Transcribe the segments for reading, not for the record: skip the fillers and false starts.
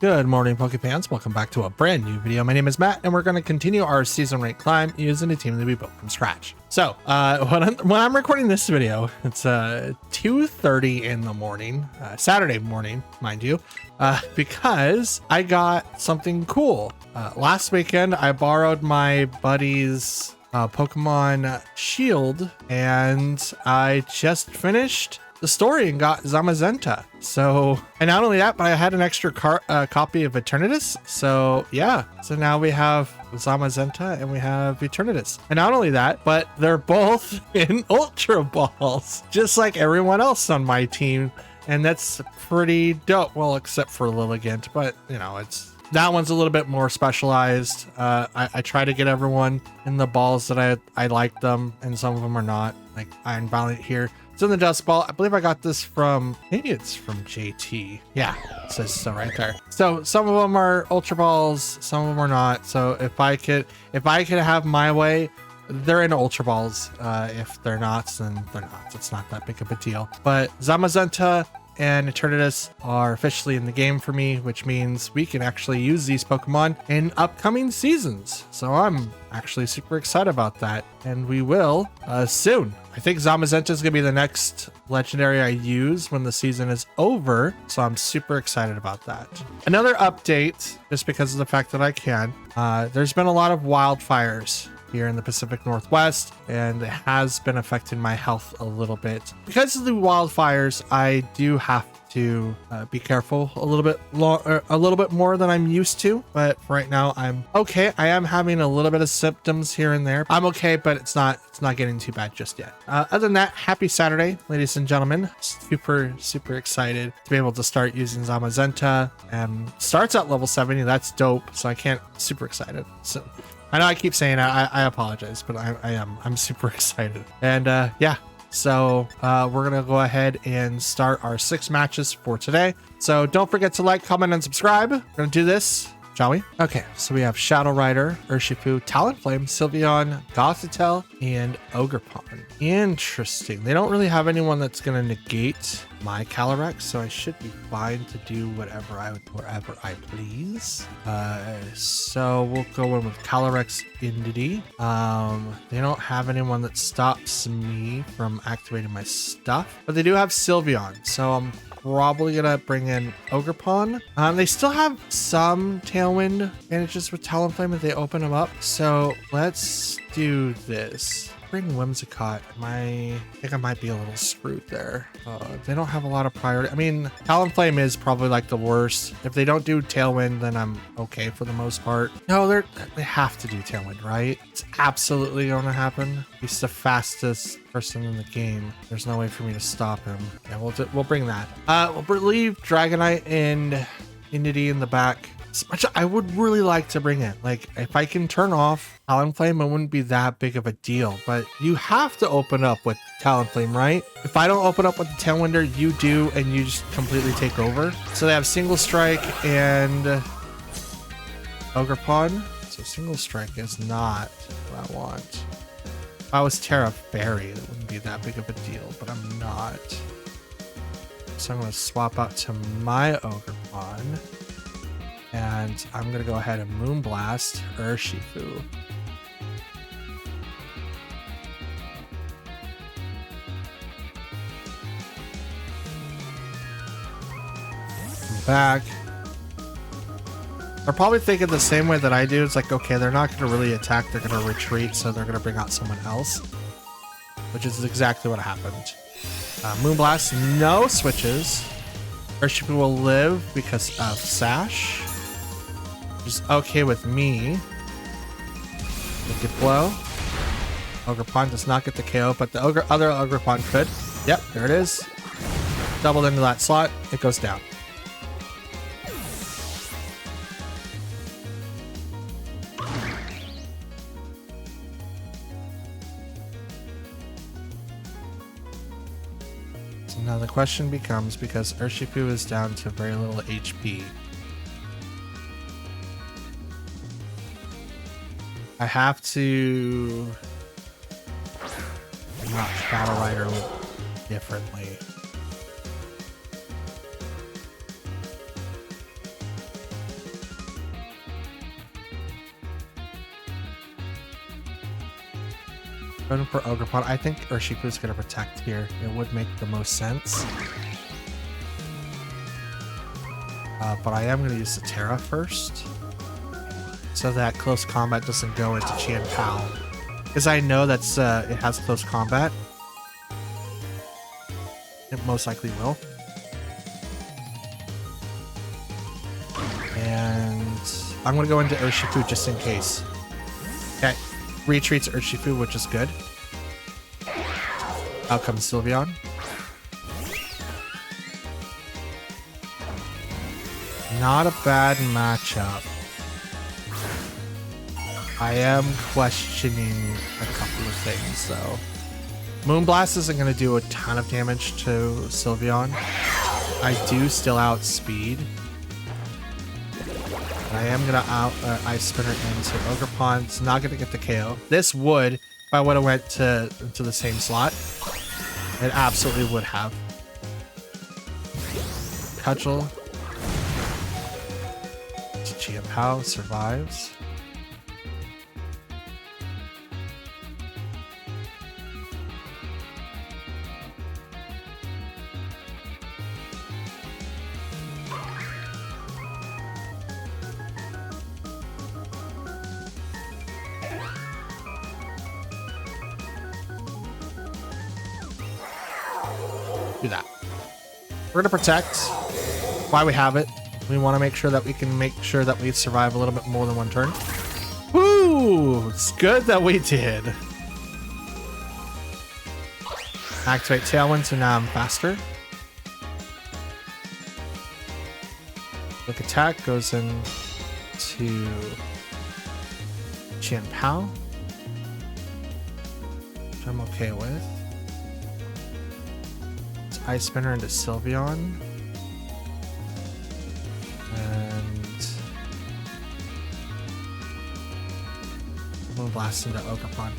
Good morning, Pokefans. Welcome back to a brand new video. My name is Matt, and we're going to continue our season rank climb using a team that we built from scratch. So, when I'm recording this video, it's 2:30 in the morning, Saturday morning, mind you, because I got something cool. Last weekend, I borrowed my buddy's Pokemon Shield, and I just finished the story and got Zamazenta. So, and not only that, but I had an extra copy of Eternatus. So yeah, so now we have Zamazenta and we have Eternatus. And not only that, but they're both in Ultra Balls, just like everyone else on my team. And that's pretty dope. Well, except for Lilligant, but you know, that one's a little bit more specialized. I try to get everyone in the balls that I like them, and some of them are not, like Iron Valiant here. It's in the Dust Ball. I believe I got this from, maybe it's from JT. Yeah, it says so right there. So some of them are Ultra Balls, some of them are not. So if I could have my way, they're in Ultra Balls. If they're not, then they're not. It's not that big of a deal. But Zamazenta and Eternatus are officially in the game for me, which means we can actually use these Pokemon in upcoming seasons. So I'm actually super excited about that, and we will soon. I think Zamazenta is going to be the next legendary I use when the season is over, so I'm super excited about that. Another update, just because of the fact that I can, there's been a lot of wildfires here in the Pacific Northwest, and it has been affecting my health a little bit. Because of the wildfires, I do have to be careful a little bit more than I'm used to, but for right now I'm okay. I am having a little bit of symptoms here and there. I'm okay, but it's not getting too bad just yet. Other than that, happy Saturday, ladies and gentlemen. Super excited to be able to start using Zamazenta, and starts at level 70. That's dope. So I can't, super excited. So I know I keep saying I apologize, but I'm super excited. And yeah, so we're gonna go ahead and start our 6 matches for today. So don't forget to like, comment, and subscribe. We're gonna do this, shall we? Okay, so we have Shadow Rider, Urshifu, Talonflame, Sylveon, Gothitelle, and Ogerpon. Interesting. They don't really have anyone that's gonna negate my Calyrex, so I should be fine to do wherever I please. So we'll go in with Calyrex Indity. They don't have anyone that stops me from activating my stuff, but they do have Sylveon, so I'm probably gonna bring in Ogerpon. They still have some Tailwind advantages with Talonflame if they open them up, so let's do this. Bring Whimsicott. I think I might be a little screwed there. They don't have a lot of priority. I mean, Talonflame is probably like the worst. If they don't do Tailwind, then I'm okay for the most part. No, they have to do Tailwind, right? It's absolutely going to happen. He's the fastest person in the game. There's no way for me to stop him. Yeah, we'll bring that. We'll leave Dragonite and Indity in the back. I would really like to bring it. Like, if I can turn off Talonflame, it wouldn't be that big of a deal. But you have to open up with Talonflame, right? If I don't open up with the Tailwinder, you do, and you just completely take over. So they have Single Strike and Ogerpon. So Single Strike is not what I want. If I was Terra Fairy, it wouldn't be that big of a deal, but I'm not. So I'm going to swap out to my Ogerpon. And I'm going to go ahead and Moonblast Urshifu. I'm back. They're probably thinking the same way that I do. It's like, okay, they're not going to really attack. They're going to retreat, so they're going to bring out someone else. Which is exactly what happened. Moonblast, no switches. Urshifu will live because of Sash. Which is okay with me. Wicked Blow. Ogerpon does not get the KO, but the other Ogerpon could. Yep, there it is. Doubled into that slot. It goes down. So now the question becomes, because Urshifu is down to very little HP, I have to not Shadow Rider differently. Going for Ogerpon. I think Urshifu's gonna protect here. It would make the most sense. But I am gonna use the Terra first, so that close combat doesn't go into Qian Pao. Because I know that's it has close combat. It most likely will. And I'm gonna go into Urshifu just in case. Okay. Retreats Urshifu, which is good. Out comes Sylveon. Not a bad matchup. I am questioning a couple of things, though. Moonblast isn't going to do a ton of damage to Sylveon. I do still outspeed. I am going to Ice Spinner into Ogerpon. It's not going to get the KO. This would, if I would have went into the same slot, it absolutely would have. Cudgel. Qian Pao survives. Do that. We're gonna protect. Why we have it. We want to make sure that we can make sure that we survive a little bit more than one turn. Woo! It's good that we did. Activate Tailwind, so now I'm faster. Quick attack goes in to Qian Pao, which I'm okay with. It's Ice Spinner into Sylveon. Blast into Ogerpon.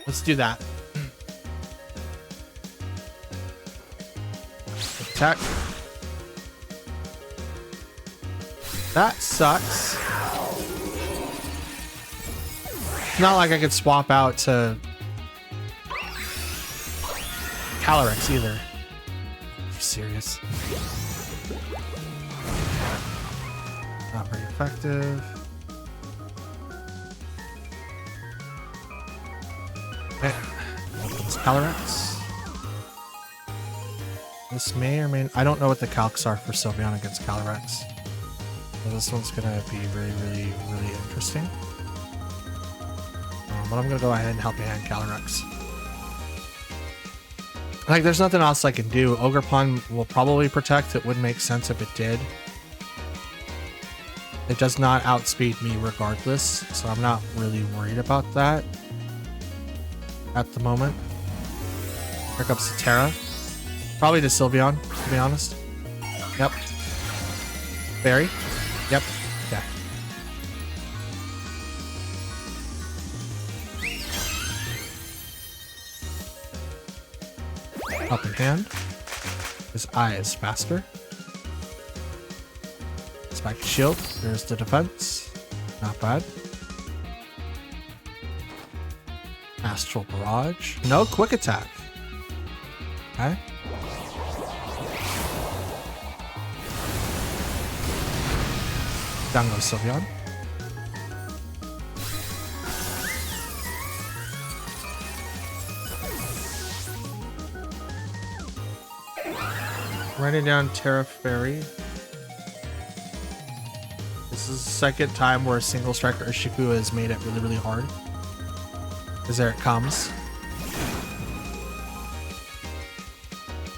Let's do that. Attack. That sucks. It's not like I could swap out to Calyrex either. Are you serious? Not very effective. Calyrex. This may or may... I don't know what the calcs are for Sylveon against Calyrex. So this one's gonna be really interesting. But I'm gonna go ahead and help you hand Calyrex. Like, there's nothing else I can do. Ogerpon will probably protect. It would make sense if it did. It does not outspeed me regardless, so I'm not really worried about that at the moment. Here comes the Terra. Probably to Sylveon, to be honest. Yep. Berry. Yep. Okay. Helping hand. His eye is faster. Spike shield. There's the defense. Not bad. Astral Barrage. No quick attack. Okay. Down goes Sylveon. Writing down Terra Fairy. This is the second time where a single striker Urshifu has made it really hard. Because there it comes.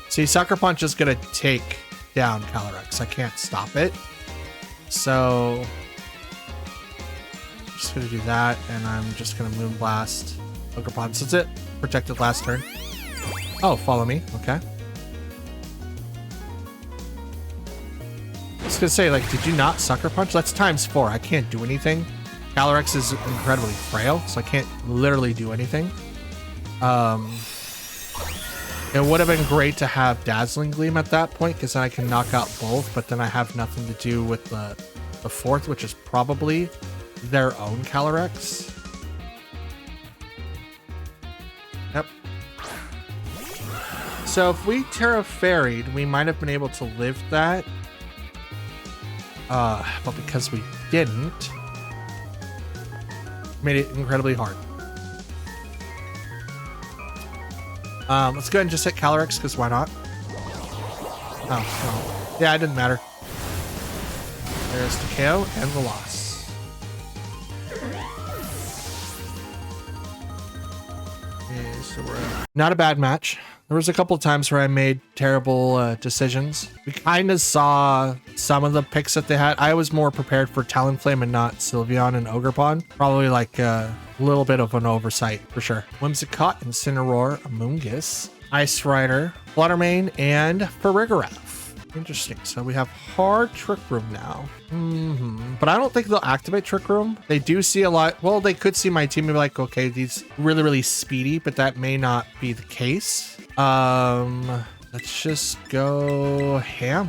See, Sucker Punch is going to take down Calyrex. I can't stop it. So, I'm just going to do that, and I'm just going to Moonblast Pokémon. So that's it. Protected last turn. Oh, follow me. Okay. I was going to say, like, did you not Sucker Punch? That's ×4. I can't do anything. Calyrex is incredibly frail, so I can't literally do anything. It would have been great to have Dazzling Gleam at that point, because then I can knock out both, but then I have nothing to do with the fourth, which is probably their own Calyrex. So if we Terra Fairied, we might have been able to live that. But because we didn't, made it incredibly hard. Let's go ahead and just hit Calyrex, because why not? Oh, yeah, it didn't matter. There's the KO and the loss. Okay, so we're not a bad match. There was a couple of times where I made terrible decisions. We kind of saw some of the picks that they had. I was more prepared for Talonflame and not Sylveon and Ogerpon. Probably like a little bit of an oversight for sure. Whimsicott, Incineroar, Amoonguss, Ice Rider, Fluttermane, and Farigiraf. Interesting. So we have hard Trick Room now. But I don't think they'll activate Trick Room. They do see a lot. Well, they could see my team and be like, okay, these really, really speedy, but that may not be the case. Let's just go ham,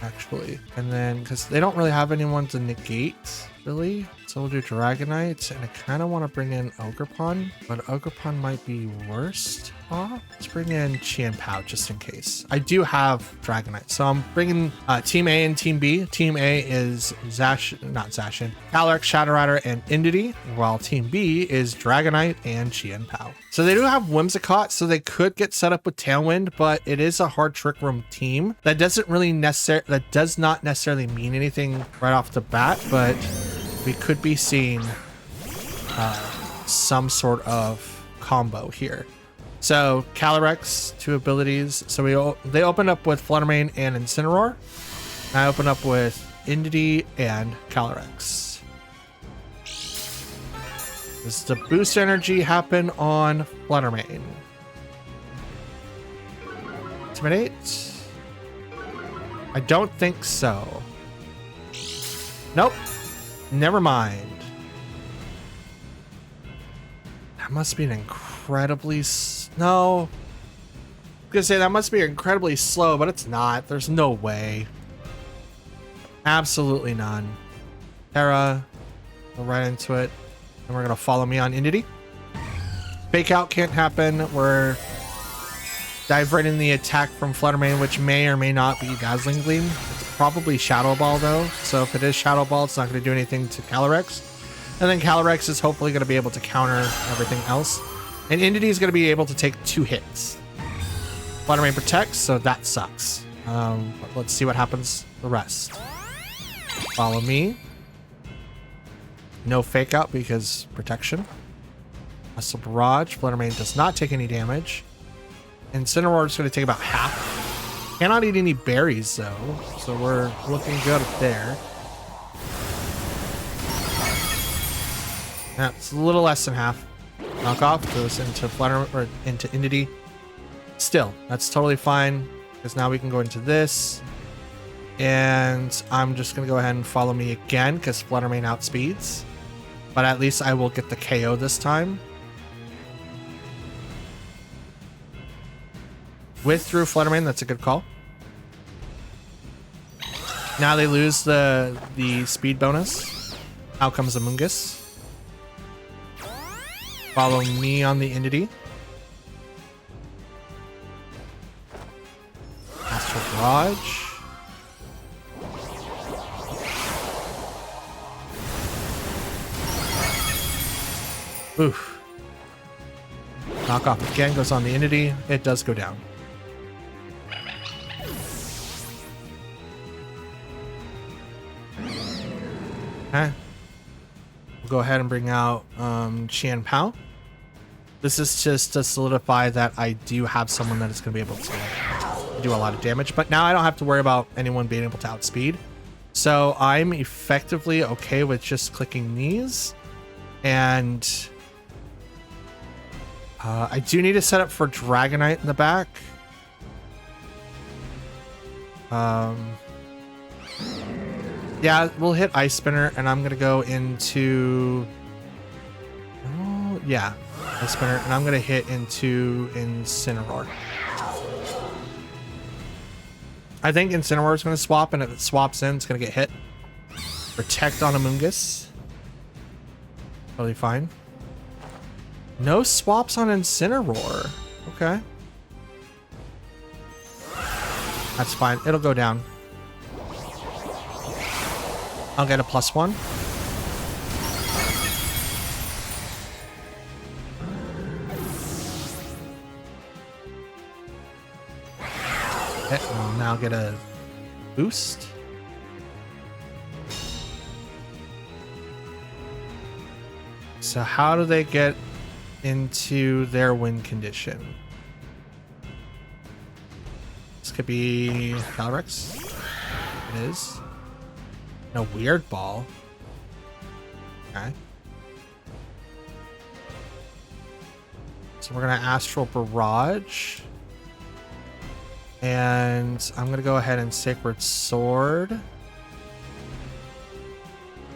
actually. And then, because they don't really have anyone to negate, really. So we'll do Dragonite, and I kind of want to bring in Ogerpon, but Ogerpon might be worst off. Let's bring in Qianpao just in case. I do have Dragonite, so I'm bringing Team A and Team B. Team A is Calyrex, Shadow Rider, and Indity, while Team B is Dragonite and Qianpao. So they do have Whimsicott, so they could get set up with Tailwind, but it is a hard Trick Room team. That does not necessarily mean anything right off the bat, but we could be seeing some sort of combo here. So Calyrex, 2 abilities. So they opened up with Fluttermane and Incineroar. I opened up with Indity and Calyrex. Does the boost energy happen on Fluttermane? Intimidate? I don't think so. Nope. Never mind. That must be an incredibly... No. I was gonna say that must be incredibly slow, but it's not. There's no way. Absolutely none. Terra. Go right into it. And we're gonna follow me on Indity. Fake out can't happen. We're dive right in the attack from Fluttermane, which may or may not be Dazzling Gleam. It's probably Shadow Ball though. So if it is Shadow Ball, it's not going to do anything to Calyrex. And then Calyrex is hopefully going to be able to counter everything else. And Indity is going to be able to take 2 hits. Fluttermane protects, so that sucks. But let's see what happens the rest. Follow me. No fake out because protection. Muscle Barrage. Fluttermane does not take any damage. Incineroar is going to take about half. Cannot eat any berries though, so we're looking good up there. That's a little less than half. Knockoff goes into Flutter or into Indity. Still, that's totally fine because now we can go into this. And I'm just going to go ahead and follow me again because Fluttermane outspeeds. But at least I will get the KO this time. Withdrew Fluttermane, that's a good call. Now they lose the speed bonus. Out comes Amoonguss. Follow me on the Indity. Astral Barrage. Oof. Knockoff again goes on the Indity. It does go down. Okay. We'll go ahead and bring out Qianpao. This is just to solidify that I do have someone that is going to be able to do a lot of damage. But now I don't have to worry about anyone being able to outspeed. So I'm effectively okay with just clicking these. And I do need to set up for Dragonite in the back. Yeah, we'll hit Ice Spinner, and I'm going to go into... Oh, yeah, Ice Spinner, and I'm going to hit into Incineroar. I think Incineroar is going to swap, and if it swaps in, it's going to get hit. Protect on Amoonguss. Totally fine. No swaps on Incineroar. Okay. That's fine. It'll go down. I'll get a +1. Okay, I'll now get a boost. So how do they get into their win condition? This could be Calyrex. It is. No weird ball. Okay. So we're gonna Astral Barrage. And I'm gonna go ahead and Sacred Sword.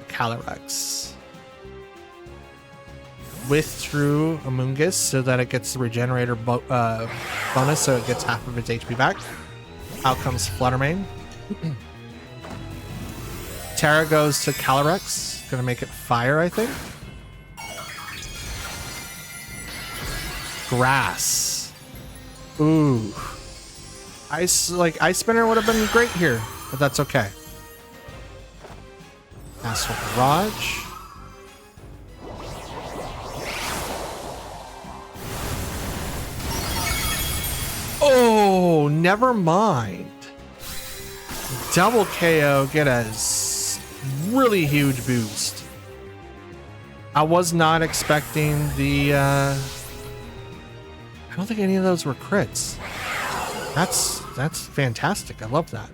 Calyrex. Withdrew Amoonguss so that it gets the Regenerator bonus, so it gets half of its HP back. Out comes Fluttermane. Terra goes to Calyrex. Gonna make it fire, I think. Grass. Ooh. Ice Spinner would have been great here, but that's okay. Astral Barrage. Oh, never mind. Double KO, get a really huge boost. I was not expecting the I don't think any of those were crits. That's fantastic. I love that.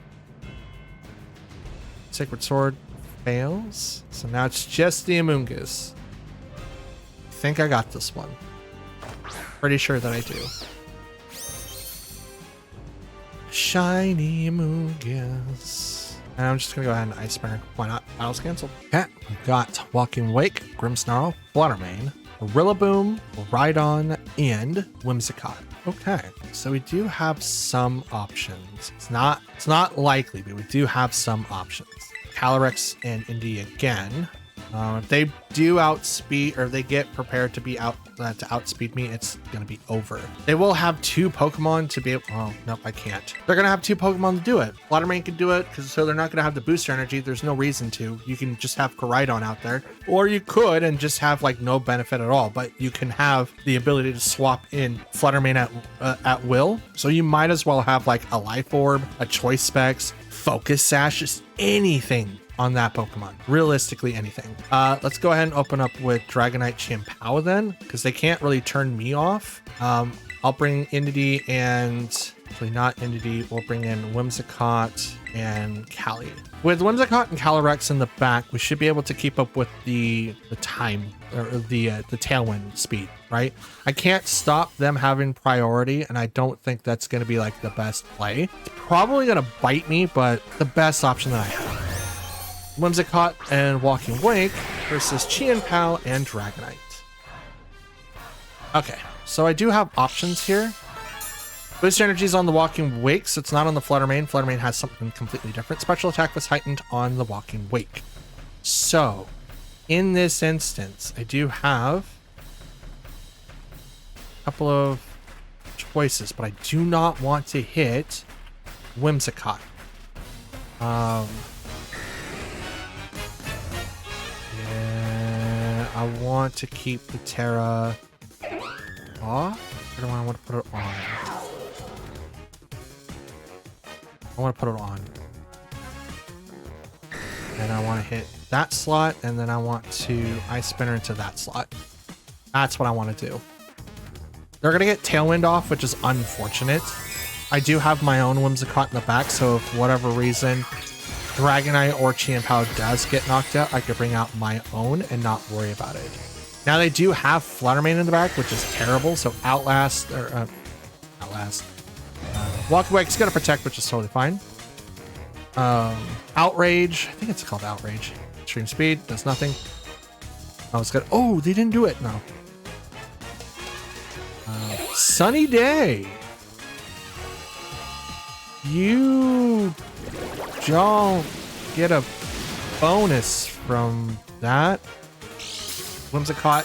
Sacred Sword fails. So now it's just the Amoonguss. I think I got this one. Pretty sure that I do. Shiny Amoonguss. And I'm just gonna go ahead and Ice Spinner. Why not? Battle's canceled. Okay, we've got Walking Wake, Grimmsnarl, Fluttermane, Rillaboom, Rhydon, and Whimsicott. Okay, so we do have some options. It's not likely, but we do have some options. Calyrex and Indy again. If they do outspeed, or they get prepared to be to outspeed me, it's gonna be over. They will have two Pokemon to be able. Oh nope, I can't. They're gonna have two Pokemon to do it. Fluttermane can do it so they're not gonna have the booster energy. There's no reason to. You can just have Koraidon out there, or you could and just have like no benefit at all. But you can have the ability to swap in Fluttermane at will. So you might as well have like a Life Orb, a Choice Specs, Focus Sash, just anything on that Pokemon. Realistically, anything. Let's go ahead and open up with Dragonite Chimpao then, because they can't really turn me off. I'll bring Indeedee and actually not Indeedee. We'll bring in Whimsicott and Cali. With Whimsicott and Calyrex in the back, we should be able to keep up with the time or the Tailwind speed, right? I can't stop them having priority, and I don't think that's going to be like the best play. It's probably going to bite me, but the best option that I have. Whimsicott and Walking Wake versus Chimpao and Dragonite. Okay, so I do have options here. Boost energies on the Walking Wake, so it's not on the Fluttermane. Fluttermane has something completely different. Special attack was heightened on the Walking Wake. So, in this instance, I do have a couple of choices, but I do not want to hit Whimsicott. I want to keep the Terra off. Or do I want to put it on? I want to put it on. And I want to hit that slot, and then I want to Ice Spinner into that slot. That's what I want to do. They're going to get Tailwind off, which is unfortunate. I do have my own Whimsicott in the back, so if for whatever reason Dragonite or Chimpao does get knocked out, I could bring out my own and not worry about it. Now they do have Fluttermane in the back, which is terrible. So Walking Wake's gonna protect, which is totally fine. Outrage, I think it's called Outrage. Extreme Speed does nothing. Oh, it's good. Oh, they didn't do it. No. Sunny Day. You don't get a bonus from that. Whimsicott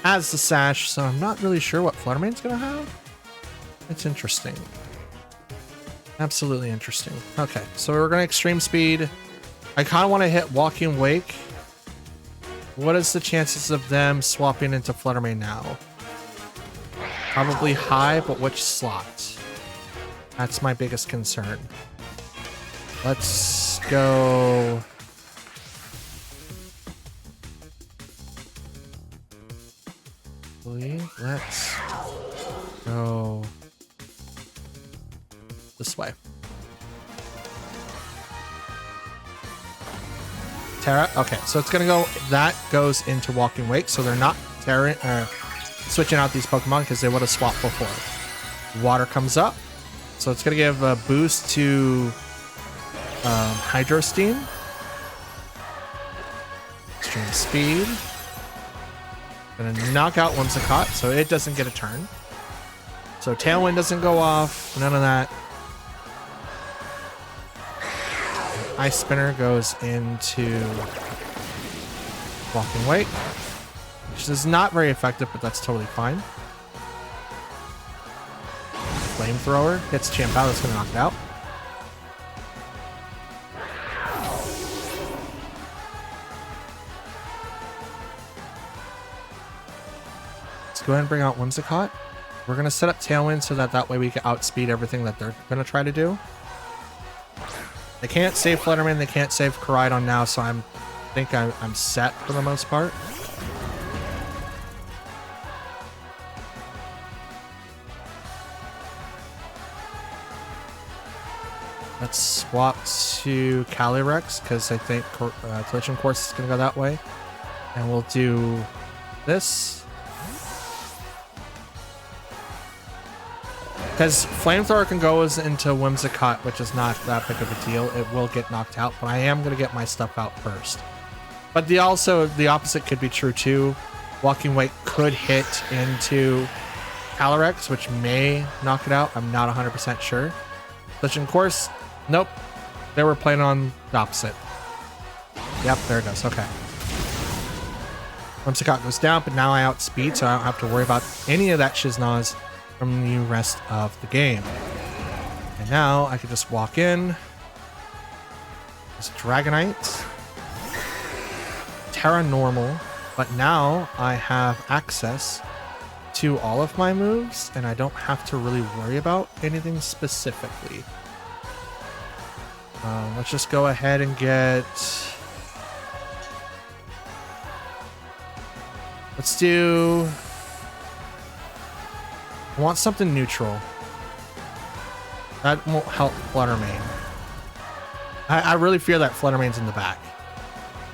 has the Sash, so I'm not really sure what Fluttermane's gonna have. It's interesting. Absolutely interesting. Okay, so we're gonna extreme speed. I kind of want to hit Walking Wake. What is the chances of them swapping into Fluttermane now? Probably high, but which slot? That's my biggest concern. Let's go. Let's go this way. Terra. Okay, so it's gonna go. That goes into Walking Wake, so they're not switching out these Pokemon because they would have swapped before. Water comes up, so it's gonna give a boost to Hydro Steam. Extreme Speed. Gonna knock out Whimsicott, so it doesn't get a turn. So Tailwind doesn't go off. None of that. Ice Spinner goes into Walking Wake, which is not very effective, but that's totally fine. Flamethrower hits Champ out. That's gonna knock it out. Let's go ahead and bring out Whimsicott. We're going to set up Tailwind so that way we can outspeed everything that they're going to try to do. They can't save Fluttermane, they can't save Koraidon now, so I think I'm set for the most part. Let's swap to Calyrex, because I think Collision Course is going to go that way. And we'll do this. Because Flamethrower can go into Whimsicott, which is not that big of a deal. It will get knocked out, but I am going to get my stuff out first. But the opposite could be true too. Walking Wake could hit into Calyrex, which may knock it out. I'm not 100% sure. Collision Course, nope. They were playing on the opposite. Yep, there it goes. Okay. Whimsicott goes down, but now I outspeed, so I don't have to worry about any of that shiznaz from the rest of the game. And now I can just walk in. It's Dragonite. Terra Normal. But now I have access to all of my moves, and I don't have to really worry about anything specifically. Let's just go ahead and get... Let's do... I want something neutral. That won't help Fluttermane. I really fear that Fluttermane's in the back.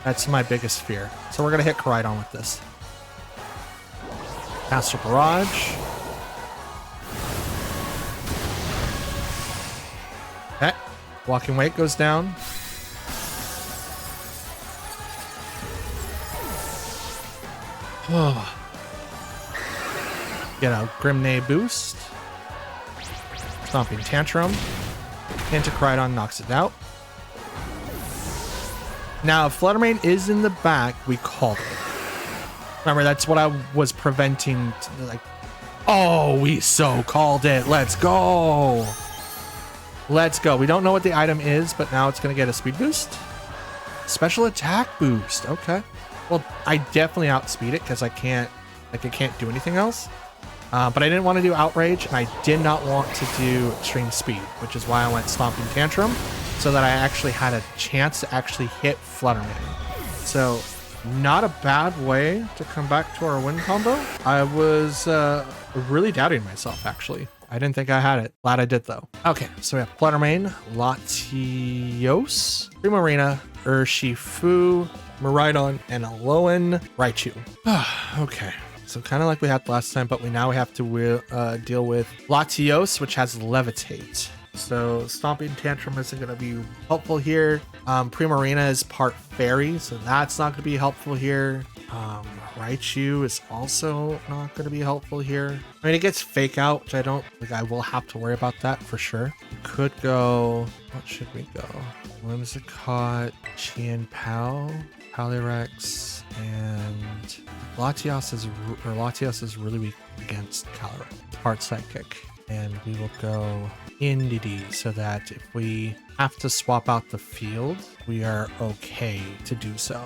That's my biggest fear. So we're going to hit Koraidon with this. Astral Barrage. Okay. Walking Wake goes down. Oh. Get a Grimnay boost. Stomping Tantrum. Into Koraidon knocks it out. Now, if Fluttermane is in the back, we called it. Remember, that's what I was preventing. Like, oh, we so called it. Let's go. Let's go. We don't know what the item is, but now it's going to get a speed boost. Special attack boost. Okay. Well, I definitely outspeed it because I can't do anything else. But I didn't want to do Outrage, and I did not want to do Extreme Speed, which is why I went Stomping Tantrum, so that I actually had a chance to actually hit Fluttermane. So, not a bad way to come back to our win combo. I was really doubting myself, actually. I didn't think I had it. Glad I did, though. Okay, so we have Fluttermane, Latios, Primarina, Urshifu, Miraidon, and Alolan Raichu. Okay. So kind of like we had last time, but now we have to deal with Latios, which has Levitate. So Stomping Tantrum isn't going to be helpful here. Primarina is part Fairy, so that's not going to be helpful here. Raichu is also not going to be helpful here. I mean, it gets Fake Out, which I don't think I will have to worry about that for sure. Could go... What should we go? Whimsicott, Chien-Pao, Calyrex, and Latios is really weak against Calyrex. Part Psychic. And we will go NDD so that if we have to swap out the field, we are okay to do so.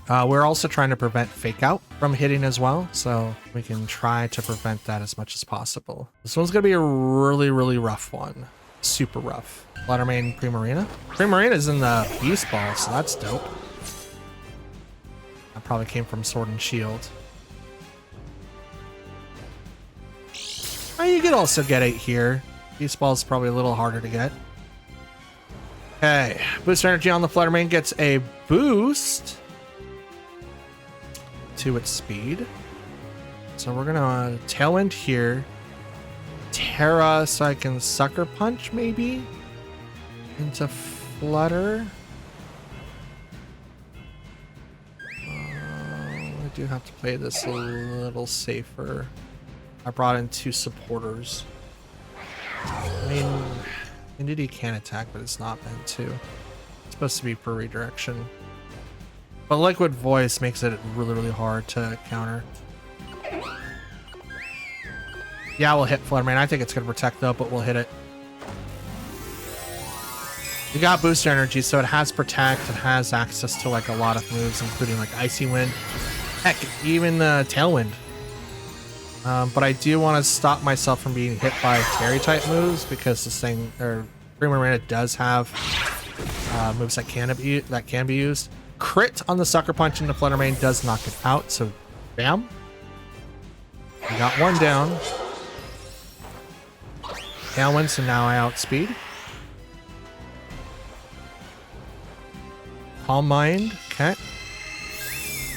We're also trying to prevent fake out from hitting as well, so we can try to prevent that as much as possible. This one's gonna be a really, really rough one. Super rough. Fluttermane Primarina. Primarina is in the Beast Ball, so that's dope. That probably came from Sword and Shield. Oh, you could also get it here. Beast Ball is probably a little harder to get. Okay, boost energy on the Fluttermane gets a boost to its speed. So we're gonna Tailwind here. Terra so I can Sucker Punch maybe into Flutter. I do have to play this a little safer. I brought in 2 supporters. I mean, Entity can attack, but it's not meant to. It's supposed to be for redirection. But Liquid Voice makes it really, really hard to counter. Yeah, we'll hit Fluttermane. I think it's going to protect though, but we'll hit it. We got booster energy, so it has protect. It has access to like a lot of moves, including like Icy Wind. Heck, even Tailwind. But I do want to stop myself from being hit by Terry type moves because this thing, or Primarina does have moves that can be used. Crit on the Sucker Punch into Fluttermane does knock it out, so bam. We got one down. Tailwind, so now I outspeed. Calm Mind, okay.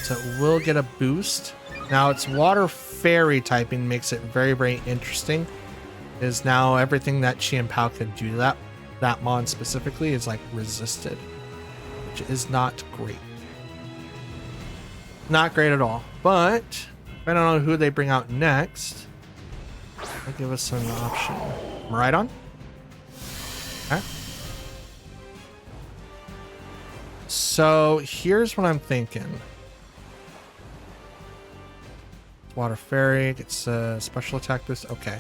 So it will get a boost. Now its Water Fairy typing makes it very, very interesting. Is now everything that Chi and Pao could do to that mon specifically is like resisted, which is not great. Not great at all. But I don't know who they bring out next. They'll give us an option. Miraidon? Okay. So here's what I'm thinking. Water Fairy gets a special attack boost. Okay.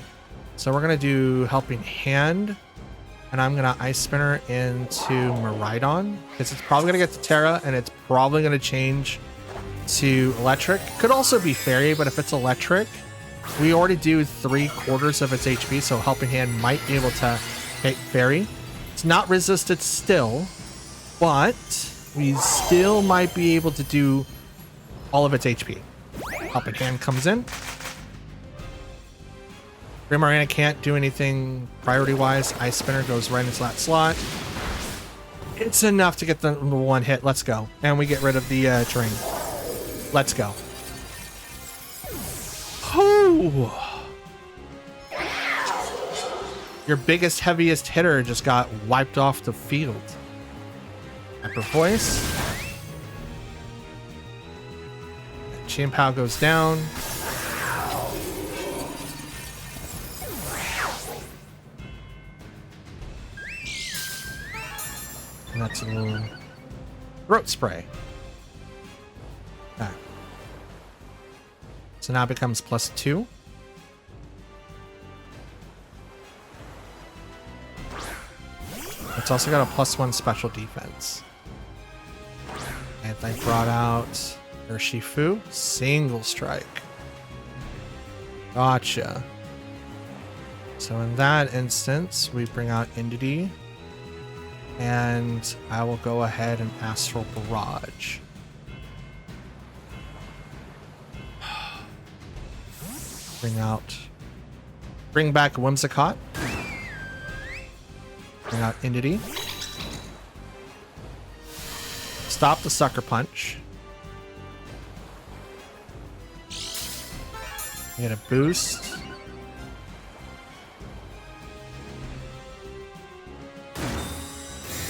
So we're going to do Helping Hand. And I'm going to Ice Spinner into Miraidon. Because it's probably going to get to Terra. And it's probably going to change to Electric. Could also be Fairy. But if it's Electric, we already do 3/4 of its HP. So Helping Hand might be able to hit Fairy. It's not resisted still. But we still might be able to do all of its HP. Helping Hand comes in. Primarina can't do anything priority-wise. Ice Spinner goes right into that slot. It's enough to get the one hit. Let's go. And we get rid of the terrain. Let's go. Oh! Your biggest, heaviest hitter just got wiped off the field. Hyper Voice. Chi Pao goes down. And that's a little throat spray. Okay. So now it becomes +2. It's also got a +1 special defense. And they brought out Urshifu, single strike. Gotcha. So in that instance, we bring out Indity. And I will go ahead and Astral Barrage. Bring back Whimsicott. Bring out Indity. Stop the Sucker Punch. Get a boost.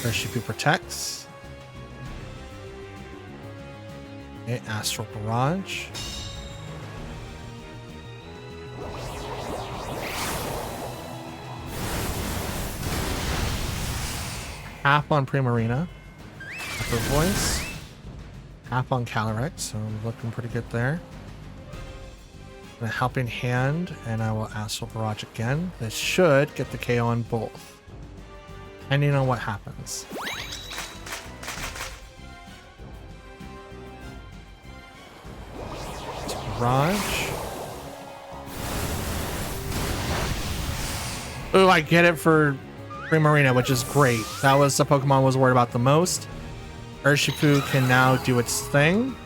Urshifu protects. Okay, Astral Barrage. Half on Primarina. Hyper Voice. Half on Calyrex, so I'm looking pretty good there. A helping hand, and I will Astral Barrage again. This should get the KO on both, depending on what happens. Barrage. Oh, I get it for Primarina, which is great. That was the Pokemon I was worried about the most. Urshifu can now do its thing.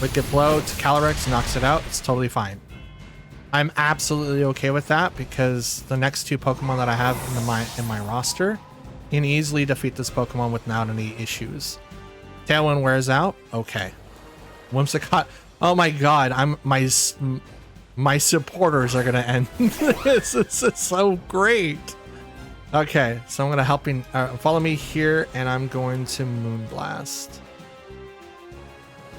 Wicked Blow to Calyrex knocks it out. It's totally fine. I'm absolutely okay with that because the next two Pokemon that I have in my roster can easily defeat this Pokemon without any issues. Tailwind wears out. Okay. Whimsicott. Oh my god, my supporters are gonna end this. This is so great. Okay, so I'm gonna follow me here, and I'm going to Moonblast.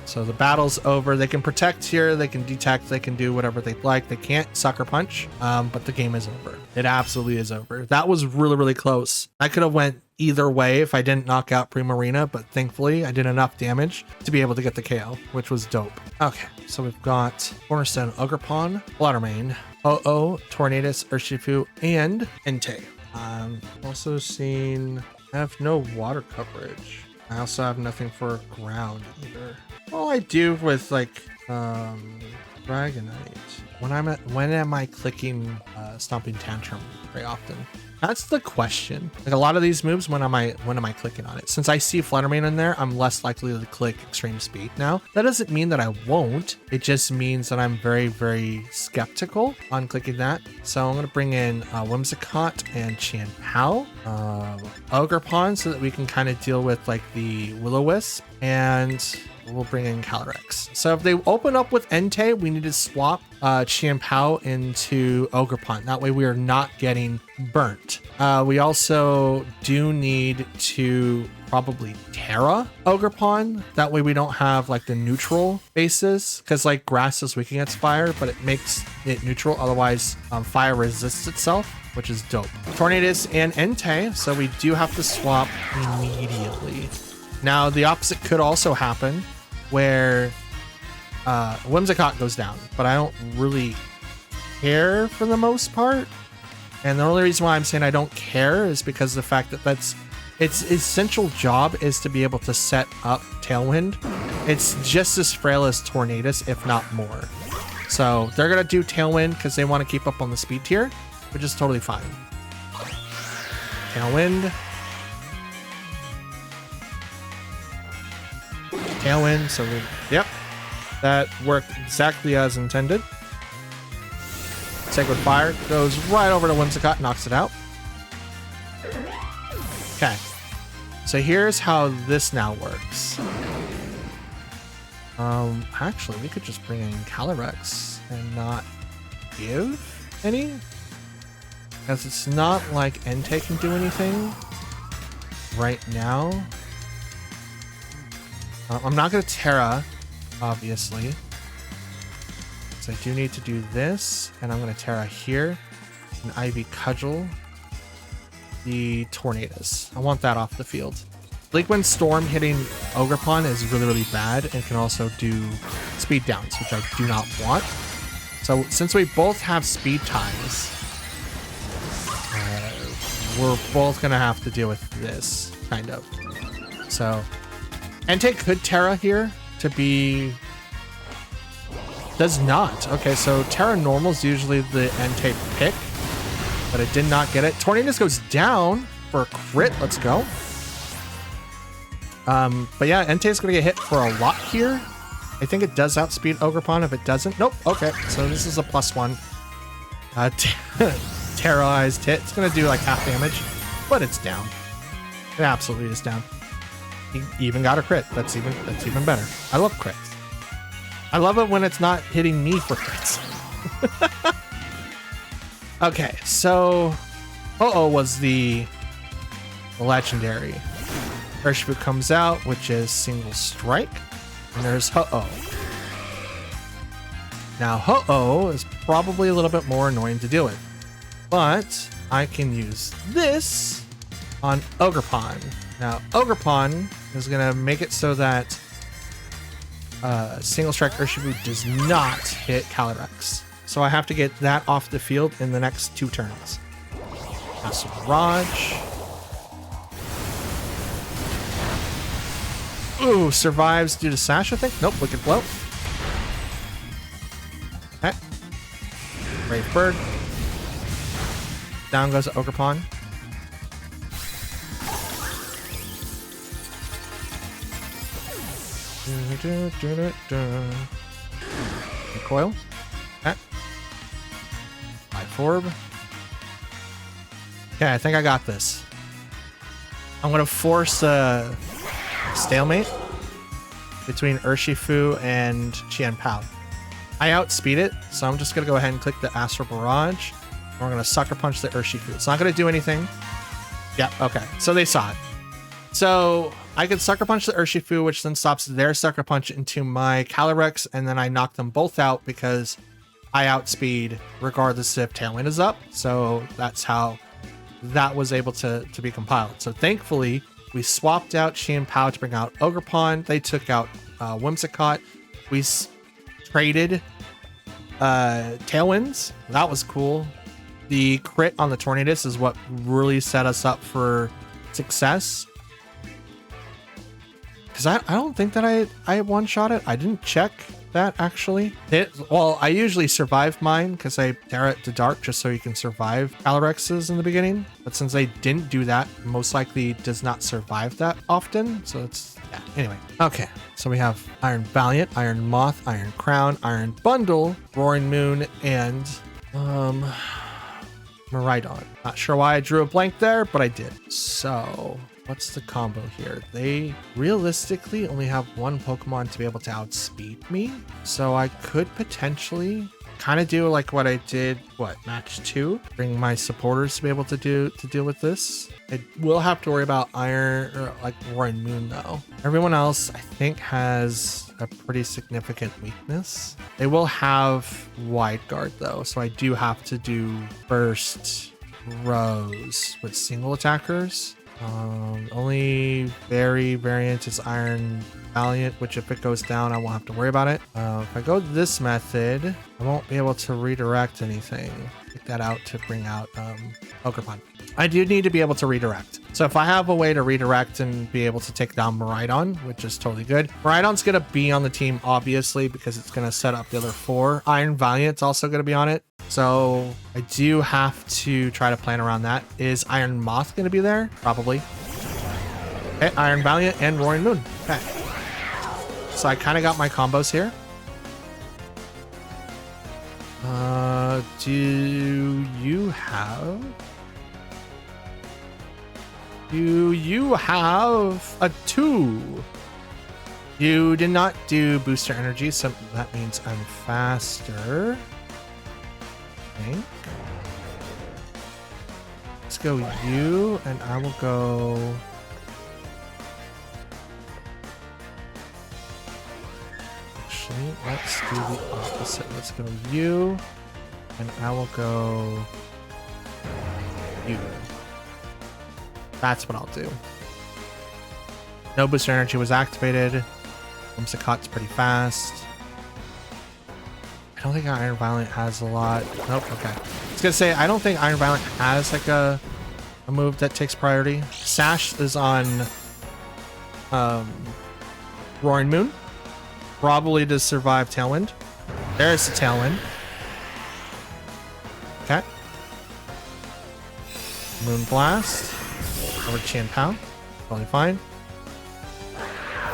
So the battle's over. They can protect here, they can detect, they can do whatever they like. They can't Sucker Punch, but the game is over. It absolutely is over. That was really, really close. I could have went either way if I didn't knock out Primarina, but thankfully I did enough damage to be able to get the KO, which was dope. Okay, so we've got Cornerstone, Ogerpon, Blottermane, Ho-Oh, Tornadus, Urshifu, and Entei. Also seen I have no water coverage. I also have nothing for ground either. All I do with like Dragonite. When am I clicking Stomping Tantrum very often? That's the question. Like a lot of these moves, when am I clicking on it? Since I see Fluttermane in there, I'm less likely to click Extreme Speed now. That doesn't mean that I won't. It just means that I'm very, very skeptical on clicking that. So I'm gonna bring in Whimsicott and Chien-Pao, Ogerpon, so that we can kind of deal with like the Will-O-Wisp, and we'll bring in Calyrex. So if they open up with Entei, we need to swap Chien-Pao into Ogerpon. That way we are not getting burnt. We also do need to probably Terra Ogerpon. That way we don't have like the neutral bases, because like grass is weak against fire, but it makes it neutral. Otherwise fire resists itself, which is dope. Tornadus and Entei, so we do have to swap immediately. Now the opposite could also happen, where Whimsicott goes down, but I don't really care for the most part. And the only reason why I'm saying I don't care is because of the fact that its essential job is to be able to set up Tailwind. It's just as frail as Tornadus, if not more. So they're gonna do Tailwind because they want to keep up on the speed tier, which is totally fine. Tailwind. Tailwind, so yep, that worked exactly as intended. Sacred Fire goes right over to Whimsicott, knocks it out. Okay, so here's how this now works. Actually, we could just bring in Calyrex and not give any, because it's not like Entei can do anything right now. I'm not going to Terra, obviously. So I do need to do this, and I'm going to Terra here. And Ivy Cudgel the Tornadus. I want that off the field. Bleak Wind Storm hitting Ogerpon is really, really bad, and can also do speed downs, which I do not want. So since we both have speed ties, we're both going to have to deal with this, kind of. So Entei could Terra here to be... Does not. Okay, so Terra Normal is usually the Entei pick, but it did not get it. Tornadus goes down for a crit. Let's go. But yeah, Entei is going to get hit for a lot here. I think it does outspeed Ogerpon. If it doesn't, nope. Okay, so this is a +1. Terrorized hit. It's going to do like half damage, but it's down. It absolutely is down. He even got a crit. That's even better. I love crits. I love it when it's not hitting me for crits. Okay, so Ho-Oh was the legendary. Urshifu comes out, which is single strike, and there's Ho-Oh. Now Ho-Oh is probably a little bit more annoying to deal with, but I can use this on Ogerpon. Now Ogerpon is gonna make it so that Single Strike Urshifu does not hit Calyrex. So I have to get that off the field in the next 2 turns. Acid Barrage. Ooh, survives due to Sash, I think. Nope, Wicked Blow. Okay. Brave Bird. Down goes Ogerpon. Recoil. Okay. Orb. Okay, I think I got this. I'm gonna force a stalemate between Urshifu and Qianpao. I outspeed it, so I'm just gonna go ahead and click the Astral Barrage. And we're gonna Sucker Punch the Urshifu. It's not gonna do anything. Yep, okay. So they saw it. So I could Sucker Punch the Urshifu, which then stops their Sucker Punch into my Calyrex, and then I knock them both out because I outspeed regardless if Tailwind is up. So that's how that was able to be compiled. So thankfully, we swapped out Qianpao to bring out Ogerpon. They took out Whimsicott. We traded Tailwinds. That was cool. The crit on the Tornadus is what really set us up for success. Because I don't think that I one-shot it. I didn't check that actually. Well, I usually survive mine because I tear it to dark just so you can survive Calyrexes in the beginning. But since I didn't do that, most likely does not survive that often. So it's, yeah, anyway. Okay, so we have Iron Valiant, Iron Moth, Iron Crown, Iron Bundle, Roaring Moon, and Miraidon. Not sure why I drew a blank there, but I did. So what's the combo here? They realistically only have one Pokemon to be able to outspeed me. So I could potentially kind of do like what I did, match 2? Bring my supporters to be able to deal with this. I will have to worry about Iron or like Roaring Moon though. Everyone else I think has a pretty significant weakness. They will have Wide Guard though, so I do have to do first rows with single attackers. Only variant is Iron Valiant, which if it goes down, I won't have to worry about it. If I go this method, I won't be able to redirect anything. Take that out to bring out Ogerpon. I do need to be able to redirect. So if I have a way to redirect and be able to take down Miraidon, which is totally good. Miraidon's going to be on the team, obviously, because it's going to set up the other 4. Iron Valiant's also going to be on it. So I do have to try to plan around that. Is Iron Moth going to be there? Probably. Okay, Iron Valiant and Roaring Moon. Okay. So I kind of got my combos here. Do you have a 2? You did not do booster energy, so that means I'm faster. I think. Let's go you, and I will go. Actually, let's do the opposite. Let's go you, and I will go you. That's what I'll do. No booster energy was activated. Whimsicott's pretty fast. I don't think Iron Valiant has a lot. Nope, okay. I was gonna say, I don't think Iron Valiant has like a move that takes priority. Sash is on Roaring Moon. Probably to survive Tailwind. There's the Tailwind. Okay. Moon Blast. Over Qianpao. Totally fine.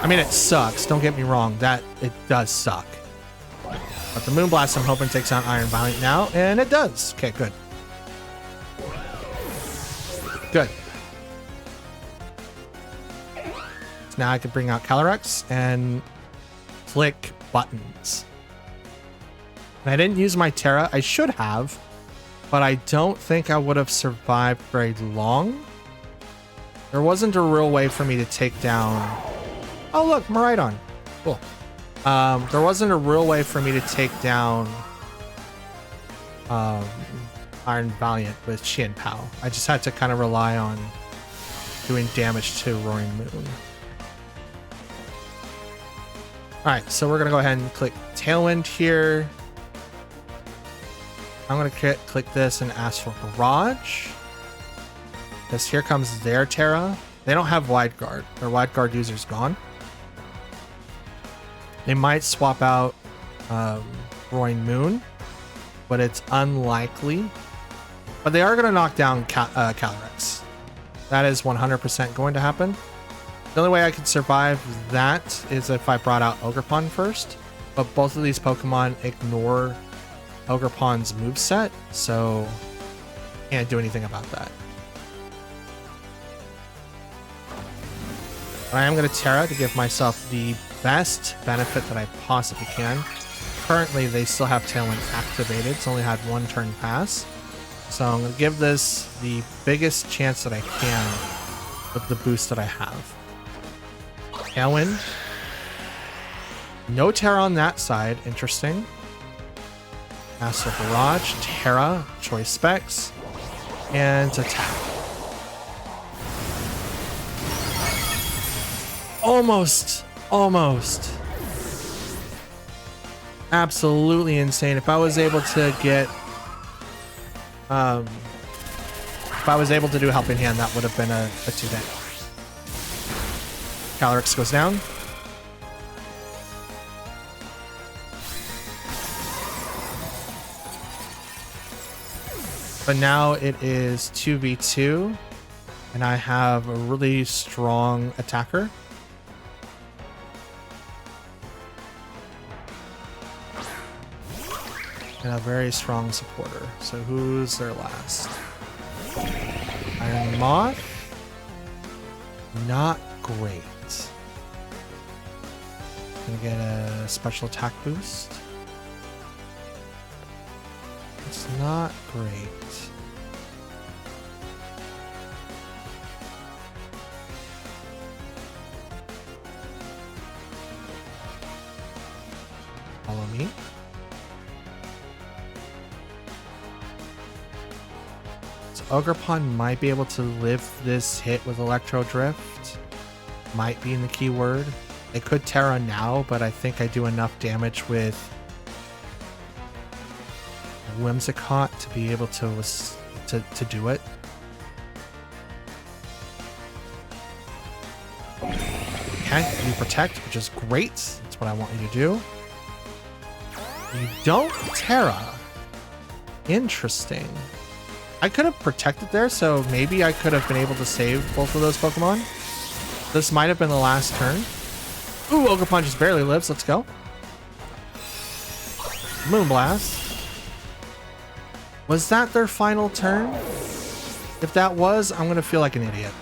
I mean, it sucks. Don't get me wrong. It does suck. But the Moon Blast, I'm hoping, takes out Iron Valiant now. And it does. Okay, good. Good. So now I can bring out Calyrex and click buttons. And I didn't use my Terra. I should have. But I don't think I would have survived very long. There wasn't a real way for me to take down... Oh, look, Miraidon. Cool. There wasn't a real way for me to take down Iron Valiant with Qianpao. I just had to kind of rely on doing damage to Roaring Moon. All right, so we're gonna go ahead and click Tailwind here. I'm gonna click this and ask for Barrage. Because here comes their Terra. They don't have Wide Guard. Their Wide Guard user's gone. They might swap out Roaring Moon, but it's unlikely. But they are going to knock down Calyrex. That is 100% going to happen. The only way I could survive that is if I brought out Ogerpon first. But both of these Pokemon ignore Ogerpon's moveset, so can't do anything about that. But I am going to Terra to give myself the best benefit that I possibly can. Currently, they still have Tailwind activated. It's only had one turn pass. So I'm going to give this the biggest chance that I can with the boost that I have. Tailwind. No Terra on that side. Interesting. Master Barrage, Terra, Choice Specs, and attack. Almost. Absolutely insane. If I was able to get if I was able to do Helping Hand, that would have been a 2-hit. Calyrex goes down. But now it is 2v2 and I have a really strong attacker. And a very strong supporter. So who's their last? Iron Moth. Not great. Gonna get a special attack boost. It's not great. Follow me. Ogerpon might be able to live this hit with Electro Drift. Might be in the keyword. I could Terra now, but I think I do enough damage with Whimsicott to be able to do it. Okay, you protect, which is great. That's what I want you to do. You don't Terra. Interesting. I could have protected there, so maybe I could have been able to save both of those Pokemon. This might have been the last turn. Ooh, Ogerpon just barely lives. Let's go. Moonblast. Was that their final turn? If that was, I'm going to feel like an idiot.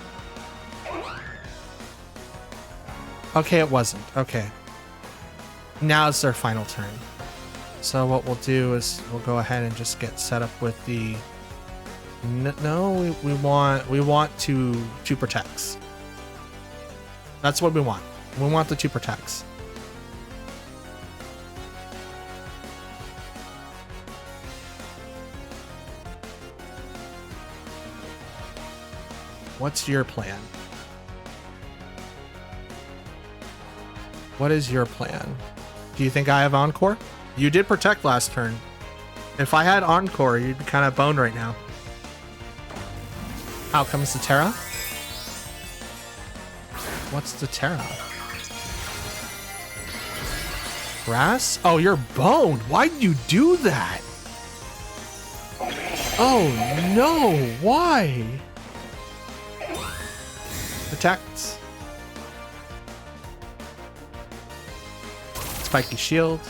Okay, it wasn't. Okay. Now it's their final turn. So what we'll do is we'll go ahead and just get set up with the... No, we want two protects. That's what we want. We want the 2 protects. What's your plan? What is your plan? Do you think I have Encore? You did protect last turn. If I had Encore, you'd be kind of boned right now. Out comes the Terra. What's the Terra? Grass? Oh, you're boned. Why did you do that? Oh no, why? Protect. Spiky Shield.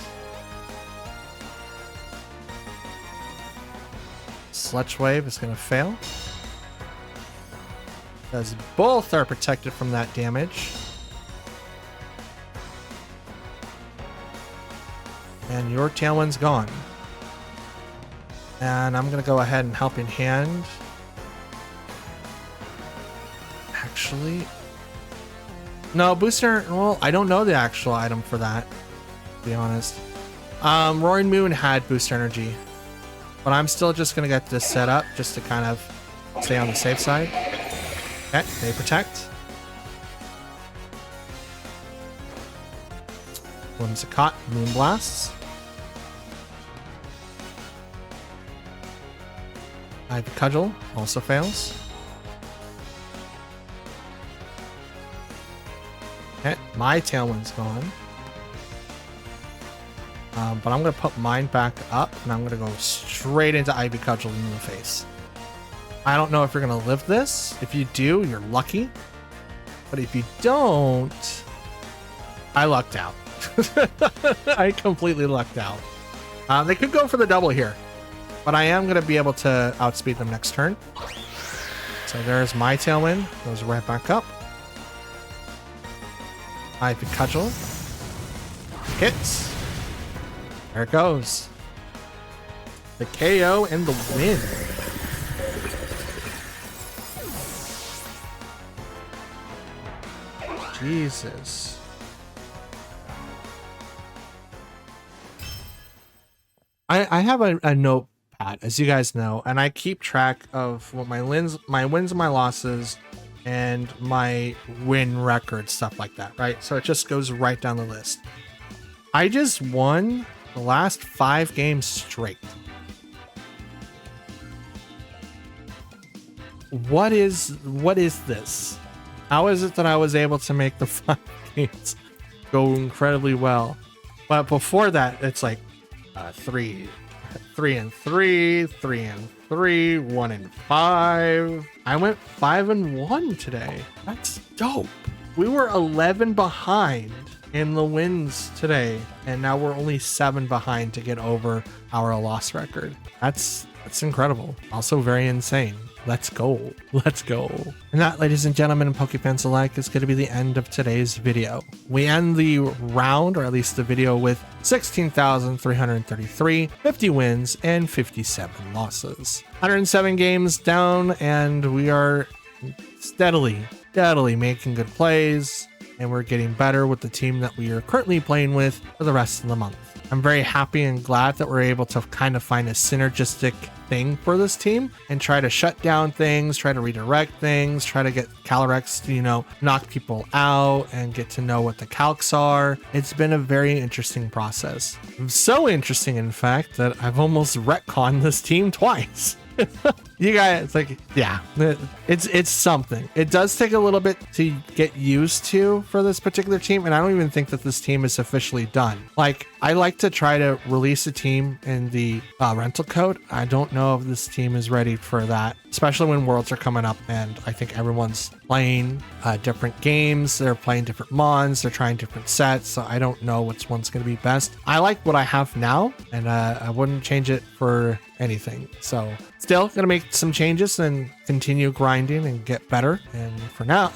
Sludge Wave is going to fail. Because both are protected from that damage. And your Tailwind's gone. And I'm going to go ahead and Helping Hand. Actually... No, Booster... Well, I don't know the actual item for that, to be honest. Roaring Moon had Booster Energy. But I'm still just going to get this set up just to kind of stay on the safe side. Okay, they protect. Whimsicott, Moonblasts. Ivy Cudgel also fails. Okay, my Tailwind's gone. But I'm going to put mine back up, and I'm going to go straight into Ivy Cudgel in the face. I don't know if you're going to live this. If you do, you're lucky. But if you don't, I lucked out. I completely lucked out. They could go for the double here, but I am going to be able to outspeed them next turn. So there's my Tailwind. Goes right back up. Ivy Cudgel. Hits. There it goes. The KO and the win. Jesus. I have a notepad, as you guys know, and I keep track of what my wins and my losses and my win record, stuff like that, right? So it just goes right down the list. I just won the last 5 games straight. What is this? How is it that I was able to make the 5 games go incredibly well? But before that, it's like 3 and 3, 3 and 3, 1 and 5. I went 5 and 1 today. That's dope. We were 11 behind in the wins today, and now we're only 7 behind to get over our loss record. That's incredible. Also very insane. Let's go. Let's go. And that, ladies and gentlemen, and Pokefans alike, is going to be the end of today's video. We end the round, or at least the video, with 16,333, 50 wins, and 57 losses. 107 games down, and we are steadily making good plays, and we're getting better with the team that we are currently playing with for the rest of the month. I'm very happy and glad that we're able to kind of find a synergistic thing for this team and try to shut down things, try to redirect things, try to get Calyrex to, knock people out and get to know what the calcs are. It's been a very interesting process. So interesting, in fact, that I've almost retconned this team twice. You guys, it's something. It does take a little bit to get used to for this particular team, and I don't even think that this team is officially done. I like to try to release a team in the rental code. I don't know if this team is ready for that, especially when Worlds are coming up, and I think everyone's playing different games. They're playing different mons. They're trying different sets, so I don't know which one's going to be best. I like what I have now, and I wouldn't change it for anything. So still gonna make some changes and continue grinding and get better. And for now,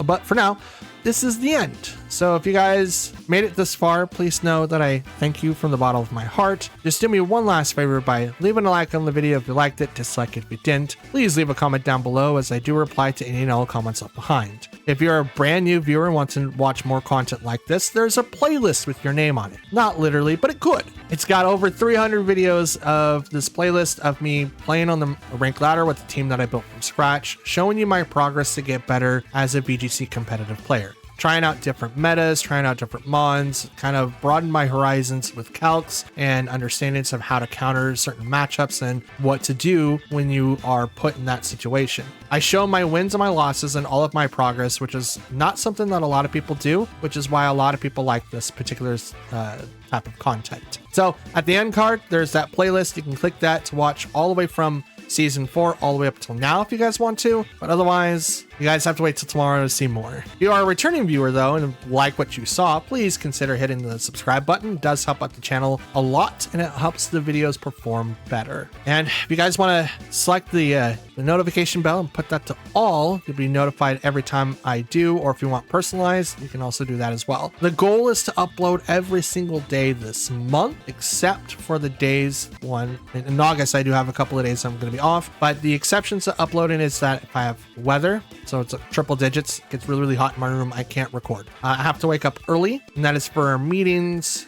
this is the end. So if you guys made it this far, please know that I thank you from the bottom of my heart. Just do me one last favor by leaving a like on the video if you liked it, dislike it if you didn't. Please leave a comment down below, as I do reply to any and all comments left behind. If you're a brand new viewer and want to watch more content like this, there's a playlist with your name on it. Not literally, but it could. It's got over 300 videos of this playlist of me playing on the rank ladder with the team that I built from scratch, showing you my progress to get better as a VGC competitive player. Trying out different metas, trying out different mons, kind of broaden my horizons with calcs and understandings of how to counter certain matchups and what to do when you are put in that situation. I show my wins and my losses and all of my progress, which is not something that a lot of people do, which is why a lot of people like this particular type of content. So at the end card, there's that playlist. You can click that to watch all the way from Season 4 all the way up till now if you guys want to, but otherwise you guys have to wait till tomorrow to see more. If you are a returning viewer though and like what you saw, please consider hitting the subscribe button. It does help out the channel a lot, and it helps the videos perform better. And if you guys want to select the notification bell and put that to all, you'll be notified every time I do, or if you want personalized, you can also do that as well. The goal is to upload every single day this month, except for the days in August. I do have a couple of days I'm going to be off, but the exceptions to uploading is that if I have weather, so it's triple digits, it gets really hot in my room, I can't record. I have to wake up early, and that is for meetings,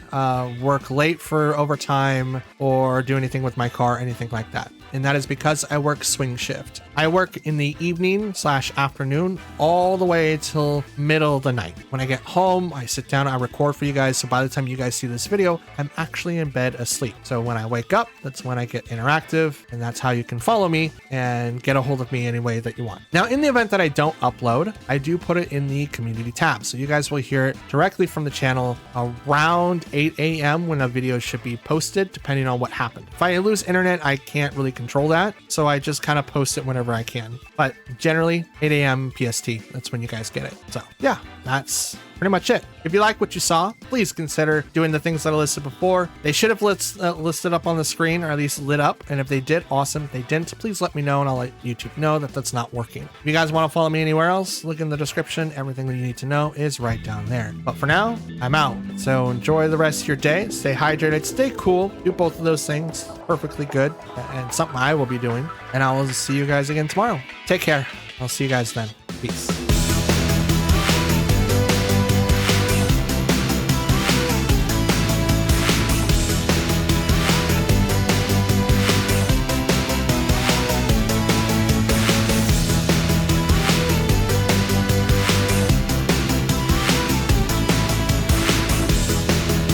work late for overtime, or do anything with my car, anything like that. and that is because I work swing shift. I work in the evening/afternoon all the way till middle of the night. When I get home, I sit down, I record for you guys, so by the time you guys see this video, I'm actually in bed asleep. So when I wake up, that's when I get interactive, and that's how you can follow me and get a hold of me any way that you want. Now, in the event that I don't upload, I do put it in the community tab, so you guys will hear it directly from the channel around 8 a.m. when a video should be posted, depending on what happened. If I lose internet, I can't really control that, so I just kind of post it whenever I can. But generally, 8 a.m. PST, that's when you guys get it. So yeah, that's pretty much it. If you like what you saw, please consider doing the things that I listed before. They should have listed up on the screen, or at least lit up. And if they did, awesome. If they didn't, please let me know and I'll let YouTube know that that's not working. If you guys want to follow me anywhere else, look in the description. Everything that you need to know is right down there. But for now, I'm out. So enjoy the rest of your day. Stay hydrated, stay cool. Do both of those things perfectly good, and something I will be doing. And I will see you guys again tomorrow. Take care. I'll see you guys then. Peace.